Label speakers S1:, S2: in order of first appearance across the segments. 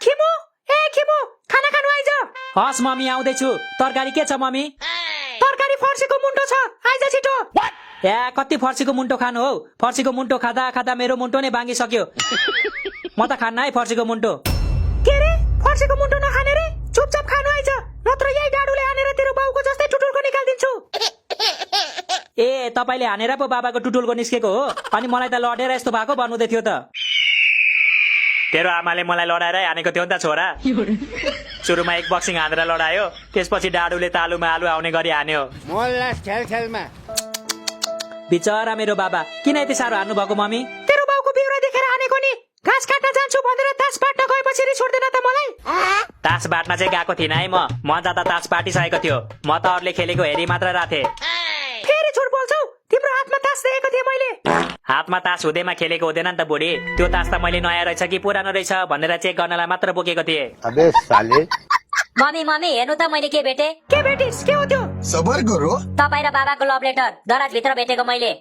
S1: खिमु ए खिमु खाना खानु आइज।
S2: हस् मम्मी आउँदैछु। तरकारी के छ मम्मी?
S1: तरकारी फर्सीको मुन्टो छ, आइज छिटो।
S2: ए कति फर्सीको मुन्टो खानु हौ? फर्सीको मुन्टो खादा खादा मेरो मुन्टो नै भाङ्गिसक्यो। म त खान्न है फर्सीको मुन्टो।
S1: के रे फर्सीको मुन्टो नखाने रे? चुपचाप खानु आइज, नत्र यही डाडुले हानेर तेरो बाउको जस्तै टुटुलको निकाल्दिन्छु।
S2: ए तपाईले हानेर पो बाबाको टुटुलको निस्केको हो? अनि मलाई त लडेर यस्तो भएको भन्नुहुँदै थियो त। तेरो आमाले मलाई लडाएर हानेको थियो नि त छोरा। सुरुमा एक बक्सिङ हानेर लडायो, त्यसपछि डाडुले तालुमा आलु आउने गरी हान्यो।
S3: मोल्ला खेलखेलमा
S2: बिचरा मेरो बाबा किन यति साह्रो हान्नु भएको मम्मी?
S1: तेरो बाउको बिउरा देखेर हानेको नि। घाँस काट्न जान्छु भनेर तास बाट्न गएपछि रिस उठ्दैन त मलाई?
S2: तास बाट्न चाहिँ गएको थिइन है म जाँदा तास बाटिसकेको थियो। म त अरूले खेलेको हेरी मात्र राथे।
S1: फेरि झुट बोल्छौ? तिम्रो हातमा तास देखेको थिएँ मैले।
S2: हातमा तास हुँदैमा खेलेको हुँदैन नि त बुढी। त्यो तास त मैले नयाँ रहेछ कि पुरानो रहेछ भनेर चेक गर्नलाई मात्र बोकेको थिएँ।
S3: अबे साले
S4: मम्मी मम्मी हेर्नु त मैले के भेटे।
S1: के भेटिस? के हो त्यो?
S3: सबर करो।
S4: तपाईँ र बाबाको लभ लेटर दराज भित्र भेटेको मैले।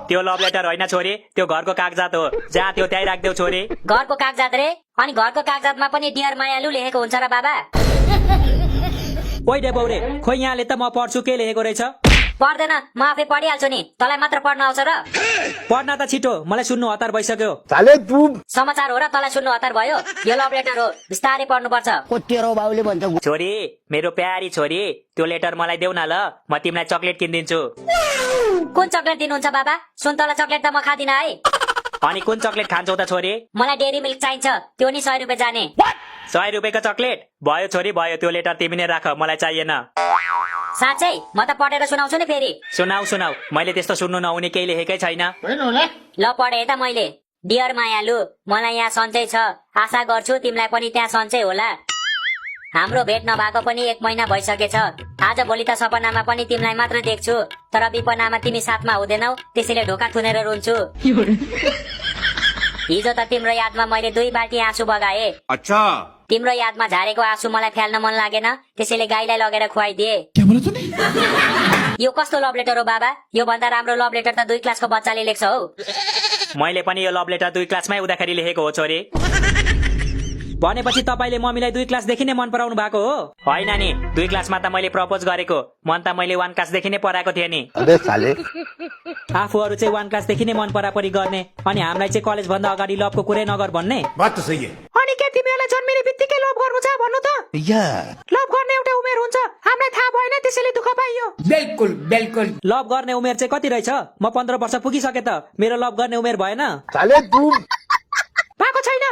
S2: त्यो लभ लेटर होइन छोरी, त्यो घरको कागजात हो। जहाँ त्यो त्यही राखिदेऊ छोरी।
S4: घरको कागजात रे? अनि घरको कागजातमा पनि डियर मायालु लेखेको हुन्छ र बाबा?
S2: ओइ डेबौरे, खोइ यहाँले त म पढ्छु के लेखेको रहेछ?
S4: पढ्दैन, म आफै पढिहाल्छु नि। तँलाई मात्र पढ्न आउँछ र?
S2: पढ्न त छिटो, मलाई सुन्नु हतार भइसक्यो।
S3: साले तू
S4: समाचार हो र तँलाई सुन्नु हतार भयो? यो लभ लेटर हो, बिस्तारै पढ्नुपर्छ।
S3: तेरो बाउले भन्छ
S2: छोरी, मेरो प्यारी छोरी, त्यो लेटर मलाई देऊ न ल, म तिमीलाई चक्लेट किनिदिन्छु।
S4: कुन चक्लेट दिनुहुन्छ बाबा? सुन्तला चक्लेट त म खादिन है।
S2: अनि कुन चक्लेट खान्छौ त छोरी?
S4: मलाई डेरी मिल्क चाहिन्छ, त्यो नि 100 रुपियाँ जाने।
S2: 100 रुपियाँको चक्लेट? भयो छोरी भयो, त्यो लेटर तिमी नै राख, मलाई चाहिएन।
S4: साँच्चै? म त पढेर सुनाउँछु नि फेरि।
S2: सुनाऊ सुनाऊ, मैले त्यस्तो सुन्नु नहुने केही लेखेकै छैन।
S4: ल पढे त मैले। डियर मायालु, मलाई यहाँ सन्चै छ। आशा गर्छु तिमीलाई पनि त्यहाँ सन्चै होला। हाम्रो भेट नभएको पनि 1 महिना भइसकेछ। आज भोलि त सपनामा पनि तिमीलाई मात्र देख्छु, तर विपनामा तिमी साथमा हुँदैनौ, त्यसैले ढोका थुनेर रुन्छु। हिजो त तिम्रो यादमा मैले 2 बाल्टी आँसु बगाए।
S3: अच्छा
S4: तिम्रो यादमा झारेको आँसु मलाई फ्याल्न मन लागेन, त्यसैले गाईलाई लगेर खुवाइदिए। यो कस्तो लभ लेटर हो बाबा? यो भन्दा राम्रो लभ लेटर त 2 क्लासको बच्चाले लेख्छ हौ।
S2: मैले पनि यो लभ लेटर 2 क्लासमै हुँदाखेरि लेखेको हो छोरी। भनेपछि तपाईले मम्मीलाई 2 क्लासदेखि नै मन पराउनु भएको हो? होइन नि, 2 क्लासमा त मैले प्रपोज गरेको, मन त मैले 1 क्लासदेखि नै पराएको थिएँ नि।
S3: अबे साले
S2: आफूहरू चाहिँ 1 क्लासदेखि नै मन परापरी गर्ने, अनि हामीलाई चाहिँ कलेज भन्दा अगाडि लभको कुरै नगर भन्ने।
S3: बात त सही है।
S1: अनि के तिमीहरूलाई जन्मिने बित्तिकै लभ गर्नु छ भन्नु त? लभ गर्ने एउटा उमेर हुन्छ, हामीलाई थाहा भएन त्यसैले दुःख पाइयो।
S3: बिल्कुल बिल्कुल
S2: लभ गर्ने उमेर चाहिँ कति रहेछ? म 15 वर्ष पुगिसके त, मेरो लभ गर्ने उमेर भएन।
S3: साले तू
S1: भएको छैन,